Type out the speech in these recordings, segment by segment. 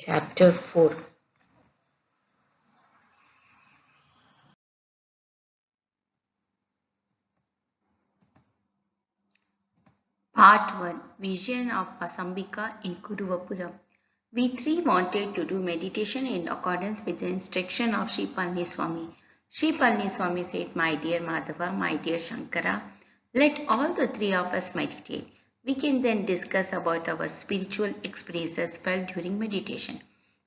Chapter 4. Part 1. Vision of Pasambika in Kuruvapuram. We three wanted to do meditation in accordance with the instruction of Sri Palniswami. Sri Palniswami said, "My dear Madhava, my dear Shankara, let all the three of us meditate. We can then discuss about our spiritual experiences felt during meditation.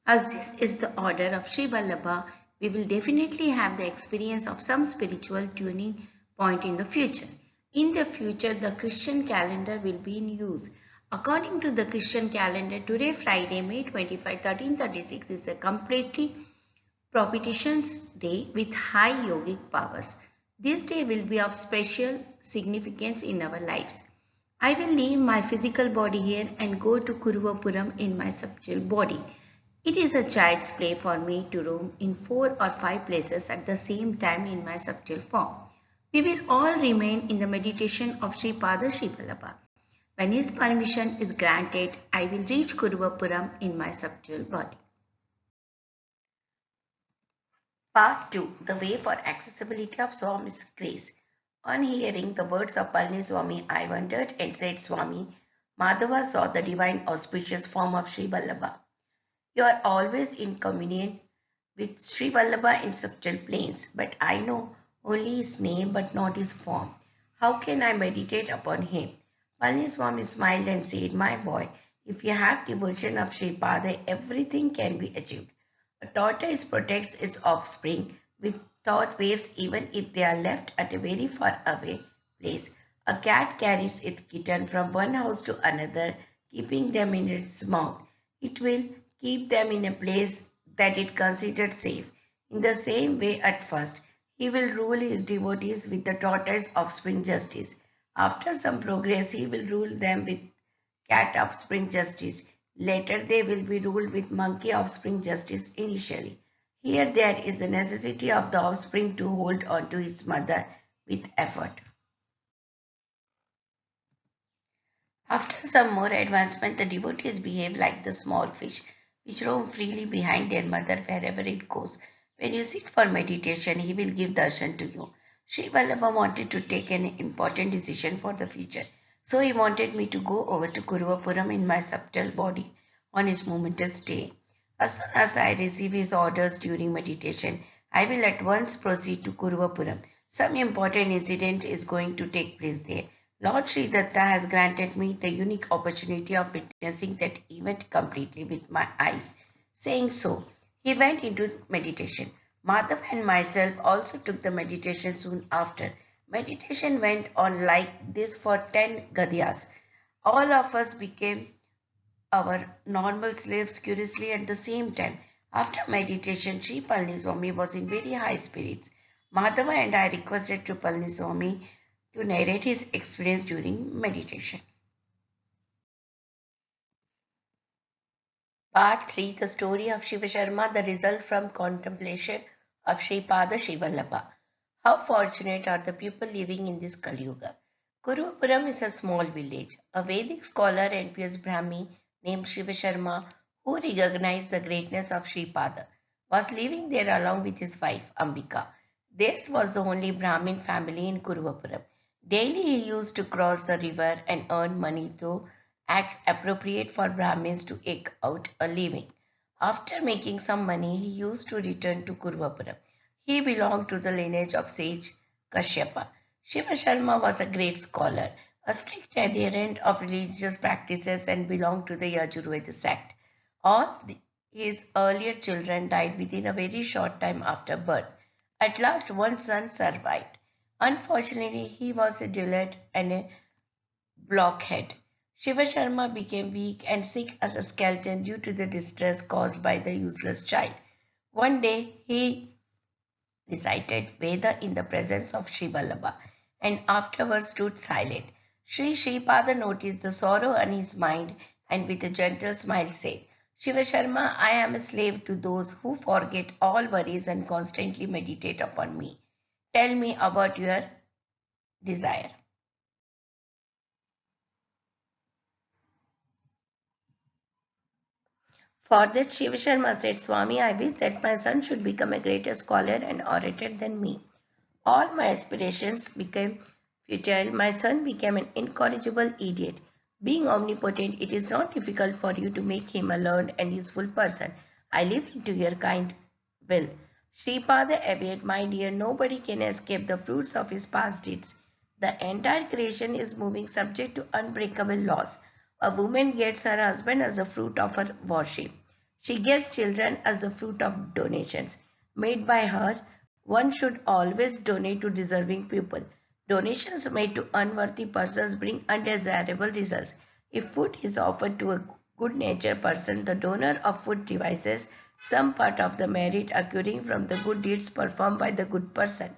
As this is the order of Sri Vallabha, we will definitely have the experience of some spiritual tuning point in the future. In the future, the Christian calendar will be in use. According to the Christian calendar, today, Friday, May 25, 1336, is a completely propitious day with high yogic powers. This day will be of special significance in our lives. I will leave my physical body here and go to Kuruvapuram in my subtle body. It is a child's play for me to roam in 4 or 5 places at the same time in my subtle form. We will all remain in the meditation of Sri Pada Sri Vallabha. When his permission is granted, I will reach Kuruvapuram in my subtle body." Part 2. The way for accessibility of Swami's grace. On hearing the words of Palniswami, I wondered and said, "Swami, Madhava saw the divine auspicious form of Sri Vallabha. You are always in communion with Sri Vallabha in subtle planes, but I know only his name but not his form. How can I meditate upon him?" Palniswami smiled and said, "My boy, if you have devotion of Sri Pada, everything can be achieved. A tortoise protects its offspring with thought waves even if they are left at a very far away place. A cat carries its kitten from one house to another, keeping them in its mouth. It will keep them in a place that it considered safe. In the same way, at first, he will rule his devotees with the tortoise offspring justice. After some progress, he will rule them with cat offspring justice. Later, they will be ruled with monkey offspring justice initially. Here, there is the necessity of the offspring to hold on to his mother with effort. After some more advancement, the devotees behave like the small fish, which roam freely behind their mother wherever it goes. When you sit for meditation, he will give darshan to you." Sri Vallabha wanted to take an important decision for the future, so he wanted me to go over to Kuruvapuram in my subtle body on his momentous stay. As soon as I receive his orders during meditation, I will at once proceed to Kuruvapuram. Some important incident is going to take place there. Lord Sri Datta has granted me the unique opportunity of witnessing that event completely with my eyes. Saying so, he went into meditation. Madhav and myself also took the meditation soon after. Meditation went on like this for 10 gadiyas. All of us became our normal slaves curiously at the same time. After meditation, Sri Palniswami was in very high spirits. Madhava and I requested to Palniswami to narrate his experience during meditation. Part 3. The story of Shiva Sharma, the result from contemplation of Sri Pada Sri Vallabha. How fortunate are the people living in this Kali Yuga. Kurupuram is a small village. A Vedic scholar and pious Brahmi named Shiva Sharma, who recognized the greatness of Sri Pada, was living there along with his wife Ambika. Theirs was the only Brahmin family in Kuruvapuram. Daily he used to cross the river and earn money through acts appropriate for Brahmins to eke out a living. After making some money, he used to return to Kuruvapuram. He belonged to the lineage of sage Kashyapa. Shiva Sharma was a great scholar, a strict adherent of religious practices, and belonged to the Yajurveda sect. His earlier children died within a very short time after birth. At last, one son survived. Unfortunately, he was a dullard and a blockhead. Shiva Sharma became weak and sick as a skeleton due to the distress caused by the useless child. One day he recited Veda in the presence of Sri Vallabha and afterwards stood silent. Sri Sripada noticed the sorrow on his mind and with a gentle smile said, "Shiva Sharma, I am a slave to those who forget all worries and constantly meditate upon me. Tell me about your desire." For that, Shiva Sharma said, Swami, I wish that my son should become a greater scholar and orator than me. All my aspirations became futile. My son became an incorrigible idiot. Being omnipotent, it is not difficult for you to make him a learned and useful person. I leave it to your kind will. Sripada added, my dear, nobody can escape the fruits of his past deeds. The entire creation is moving subject to unbreakable laws. A woman gets her husband as a fruit of her worship. She gets children as the fruit of donations made by her. One should always donate to deserving people. Donations made to unworthy persons bring undesirable results. If food is offered to a good-natured person, the donor of food devises some part of the merit accruing from the good deeds performed by the good person.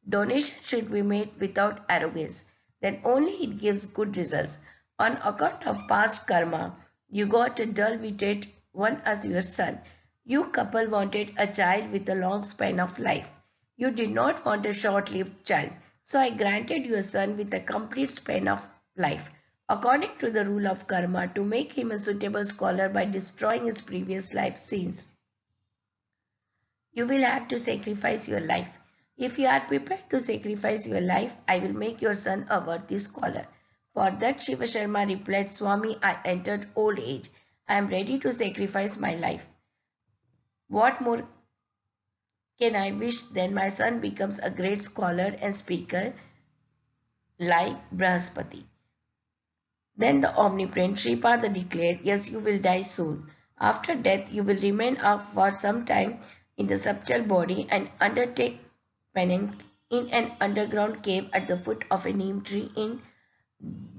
Donation should be made without arrogance. Then only it gives good results. On account of past karma, you got a dull-witted one as your son. You couple wanted a child with a long span of life. You did not want a short-lived child. So I granted you a son with a complete span of life. According to the rule of karma, to make him a suitable scholar by destroying his previous life sins, you will have to sacrifice your life. If you are prepared to sacrifice your life, I will make your son a worthy scholar. For that, Shiva Sharma replied, Swami, I entered old age. I am ready to sacrifice my life. What more can I wish than my son becomes a great scholar and speaker like Brahaspati? Then the omnipotent Sripada declared, yes, you will die soon. After death, you will remain up for some time in the subtle body and undertake penance in an underground cave at the foot of a neem tree in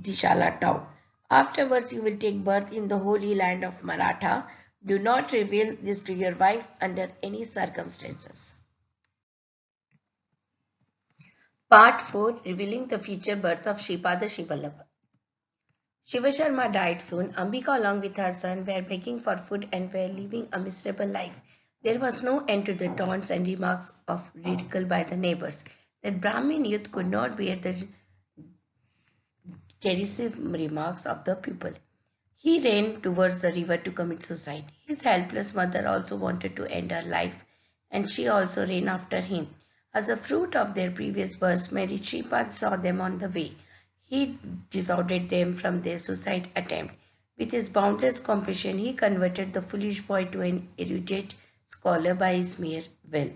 Dishala town. Afterwards, you will take birth in the holy land of Maratha. Do not reveal this to your wife under any circumstances. Part 4, revealing the future birth of Sripada Shivallabha. Shiva Sharma died soon. Ambika along with her son were begging for food and were living a miserable life. There was no end to the taunts and remarks of ridicule by the neighbors. That Brahmin youth could not bear the derisive remarks of the people. He ran towards the river to commit suicide. His helpless mother also wanted to end her life, and she also ran after him. As a fruit of their previous births, Mary Shripad saw them on the way. He dissuaded them from their suicide attempt. With his boundless compassion, he converted the foolish boy to an erudite scholar by his mere will.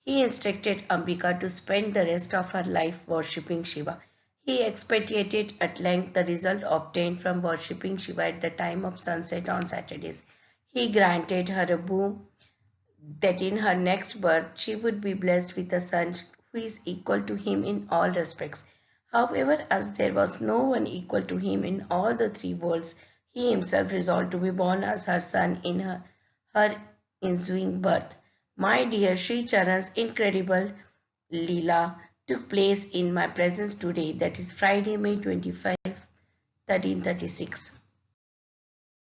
He instructed Ambika to spend the rest of her life worshipping Shiva. He expatiated at length the result obtained from worshipping Shiva at the time of sunset on Saturdays. He granted her a boon that in her next birth she would be blessed with a son who is equal to him in all respects. However, as there was no one equal to him in all the three worlds, he himself resolved to be born as her son in her ensuing birth. My dear, Sri Charan's incredible Leela took place in my presence today, that is Friday, May 25, 1336.